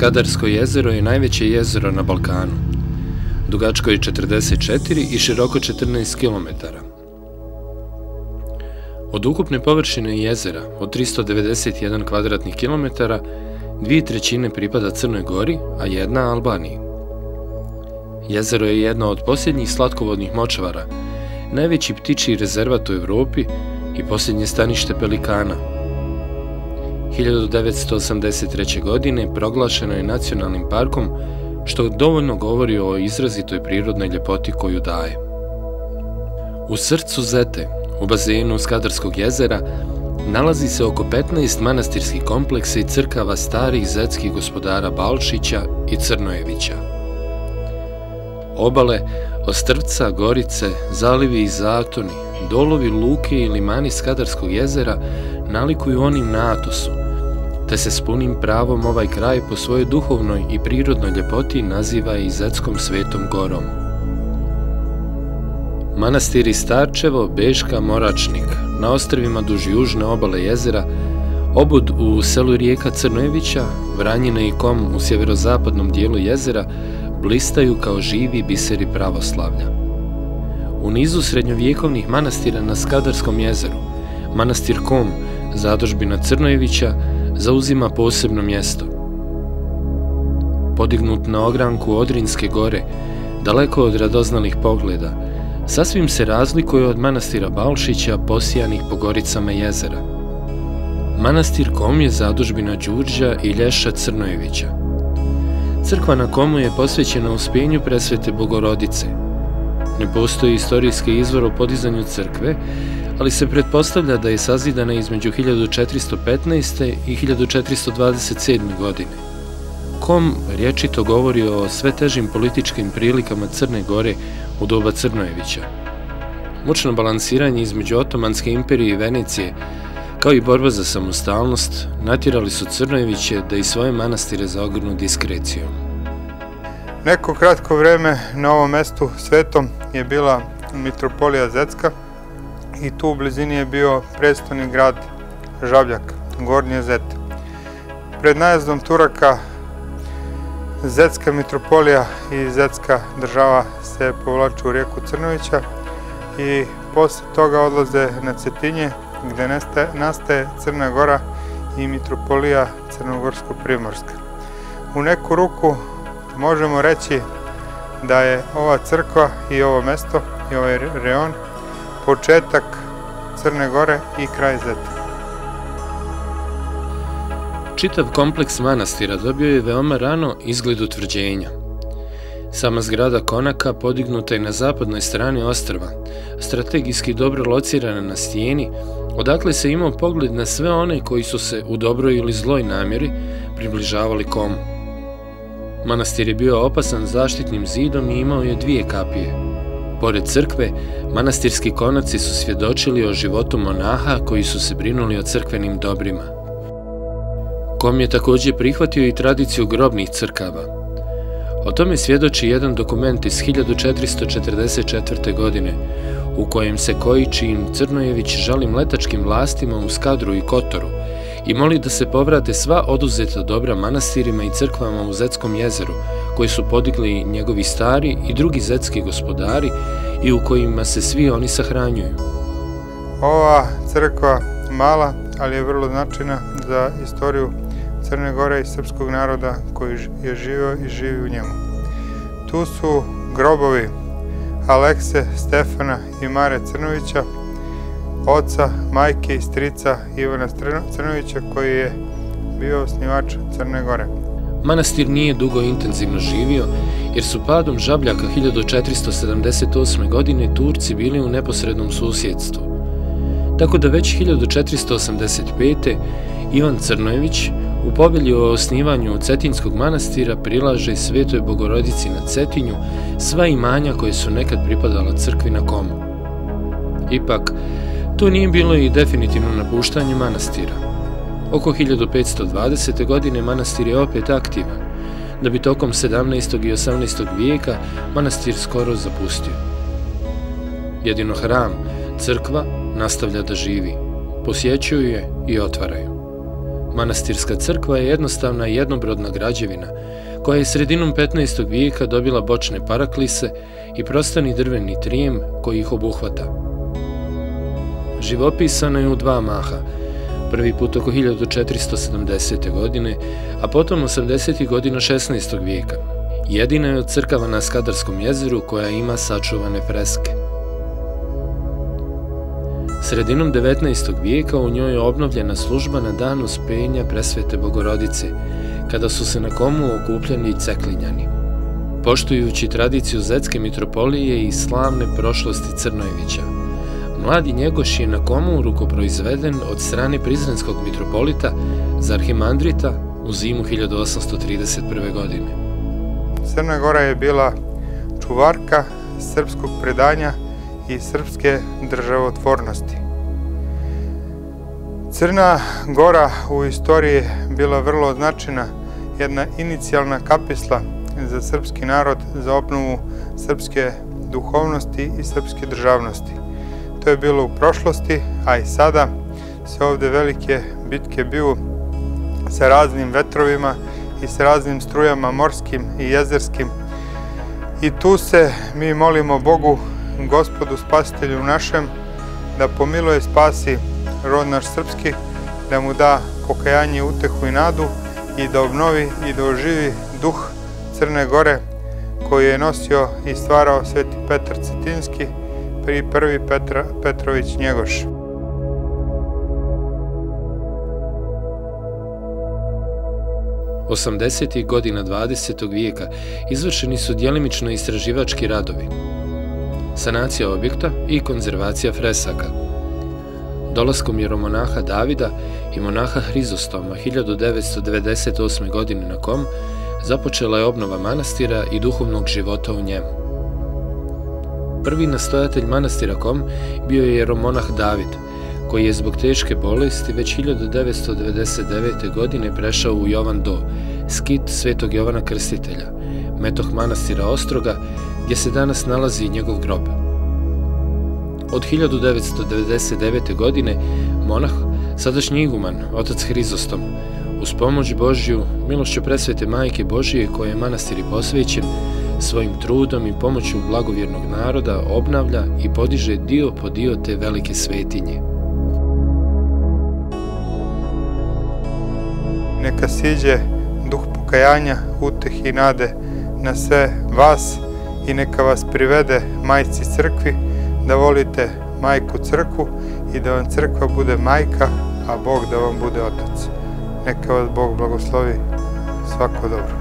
Skadarsko jezero je najveće jezero na Balkanu. Dugačko je 44 i široko 14 km. Od ukupne površine jezera, od 391 kvadratnih kilometara, 2/3 pripada Crnoj Gori, a 1 Albaniji. Jezero je jedno od posljednjih slatkovodnih močvara, najveći ptičji rezervat u Evropi i posljednje stanište pelikana. 1983. godine proglašeno je nacionalnim parkom, što dovoljno govori o izrazitoj prirodnoj ljepoti koju daje. U srcu Zete, u bazenu Skadarskog jezera, nalazi se oko 15 manastirskih kompleksa i crkava starih zetskih gospodara Balšića i Crnojevića. Obale, ostrvca, gorice, zalivi i zatoni, dolovi, luke i limani Skadarskog jezera nalikuju onim na Atosu, te se s punim pravom ovaj kraj po svojoj duhovnoj i prirodnoj ljepoti naziva i Zetskom Svetom Gorom. Manastiri Starčevo, Beška, Moračnik, na ostrvima duž južne obale jezera, Obud u selu rijeka Crnojevića, Vranjina i Kom u sjeverozapadnom dijelu jezera blistaju kao živi biseri pravoslavlja. U nizu srednjovjekovnih manastira na Skadarskom jezeru, manastir Kom, zadužbina Crnojevića, zauzima posebno mjesto. Podignut na ogranku Odrinske gore, daleko od radoznalih pogleda, sasvim se razlikuje od manastira Balšića posijanih po goricama jezera. Manastir Kom je zadužbina Đurđa i Lješa Crnojevića. Crkva na Komu je posvećena Uspenju Presvete Bogorodice. Ne postoji istorijski izvor o podizanju crkve, ali se pretpostavlja da je sazidana između 1415. i 1427. godine. Kom rječito govori o sve težim političkim prilikama Crne Gore u doba Crnojevića. Mučno balansiranje između Otomanske imperije i Venecije, kao i borba za samostalnost, natjerali su Crnojeviće da i svoje manastire zaogrnu diskrecijom. Neko kratko vreme na ovom mestu svetom je bila mitropolija Zetska i tu u blizini je bio prestoni grad Žabljak, Gornje Zete. Pred najezdom Turaka Zetska mitropolija i Zetska država se povlaču u rijeku Crnovića i posle toga odlaze na Cetinje, gde nastaje Crna Gora i mitropolija Crnogorsko-Primorska. U neku ruku možemo reći da je ova crkva i ovo mesto i ovaj reon početak Crne Gore i kraj Zete. Čitav kompleks manastira dobio je veoma rano izgled utvrđenja. Sama zgrada konaka podignuta je na zapadnoj strani ostrva, strategijski dobro locirana na stijeni, odakle se imao pogled na sve one koji su se u dobroj ili zloj namjeri približavali Komu. Manastir je bio opasan zaštitnim zidom i imao je 2 kapije. Pored crkve, manastirski konaci su svjedočili o životu monaha koji su se brinuli o crkvenim dobrima. Kom je također prihvatio i tradiciju grobnih crkava. O tome svjedoči jedan dokument iz 1444. godine, u kojem se Kojičin Crnojević žali mletačkim vlastima u Skadru i Kotoru i moli da se povrate sva oduzeta dobra manastirima i crkvama u Zetskom jezeru, koji su podigli njegovi stari i drugi zetski gospodari i u kojima se svi oni sahranjuju. Ova crkva mala, ali je vrlo značajna za istoriju Crne Gore i srpskog naroda koji je živio i živi u njemu. Tu su grobovi Alekse, Stefana i Mare Crnovića, oca, majke i strica Ivana Crnovića koji je bio osnivač Crne Gore. Manastir nije dugo intenzivno živio, jer su padom Žabljaka 1478. godine Turci bili u neposrednom susjedstvu. Tako da već 1485. Ivan Crnojević u povelji o osnivanju Cetinskog manastira prilaže Svetoj Bogorodici na Cetinju sva imanja koje su nekad pripadala crkvi na Komu. Ipak, to nije bilo i definitivno napuštanje manastira. Oko 1520. godine manastir je opet aktivan, da bi tokom 17. i 18. vijeka manastir skoro zapustio. Jedino hram, crkva, nastavlja da živi, posjećuju je i otvaraju. Manastirska crkva je jednostavna i jednobrodna građevina, koja je sredinom 15. vijeka dobila bočne paraklise i prostani drveni trijem koji ih obuhvata. Živopisana je u dva maha, prvi put oko 1470. godine, a potom 80. godina 16. vijeka. Jedina je od crkava na Skadarskom jezeru koja ima sačuvane freske. Sredinom 19. vijeka u njoj je obnovljena služba na dan Uspenja Presvete Bogorodice, kada su se na Komu okupljani Ceklinjani. Poštujući tradiciju Zetske mitropolije i slavne prošlosti Crnojevića, mladi Njegoš je na Komu rukoproizveden od strane prizrenskog mitropolita za arhimandrita u zimu 1831. godine. Crna Gora je bila čuvarka srpskog predanja i srpske državotvornosti. Crna Gora u istoriji je bila vrlo značajna, jedna inicijalna kapisla za srpski narod, za obnovu srpske duhovnosti i srpske državnosti. To je bilo u prošlosti, a i sada se ovde velike bitke biju sa raznim vetrovima i sa raznim strujama morskim i jezerskim. I tu se mi molimo Bogu, Gospodu Spasitelju našem, da pomiluje i spasi rod naš srpski, da mu da pokajanje, utehu i nadu i da obnovi i da oživi duh Crne Gore koji je nosio i stvarao Sveti Petar Cetinski, prvi Petrović Njegoš. Osamdesetih godina 20. vijeka izvršeni su djelimično istraživački radovi, sanacija objekta i konzervacija fresaka. Dolaskom jeromonaha Davida i monaha Hrizostoma 1998. godine na Kom započela je obnova manastira i duhovnog života u njemu. Prvi nastojatelj manastira Kom bio je jeromonah David, koji je zbog teške bolesti već 1999. godine prešao u Jovan Do, skit Svetog Jovana Krstitelja, metoh manastira Ostroga, gdje se danas nalazi njegov grob. Od 1999. godine monah, sadašnji iguman, otac Hrizostom, uz pomoć Božju, milošću presvete Majke Božije koje je manastir i posvećen, svojim trudom i pomoću blagovjernog naroda obnavlja i podiže dio po dio te velike svetinje. Neka siđe duh pokajanja, utehe i nade na sve vas i neka vas privede Majci Crkvi, da volite Majku Crkvu i da vam Crkva bude majka, a Bog da vam bude otac. Neka vas Bog blagoslovi. Svako dobro.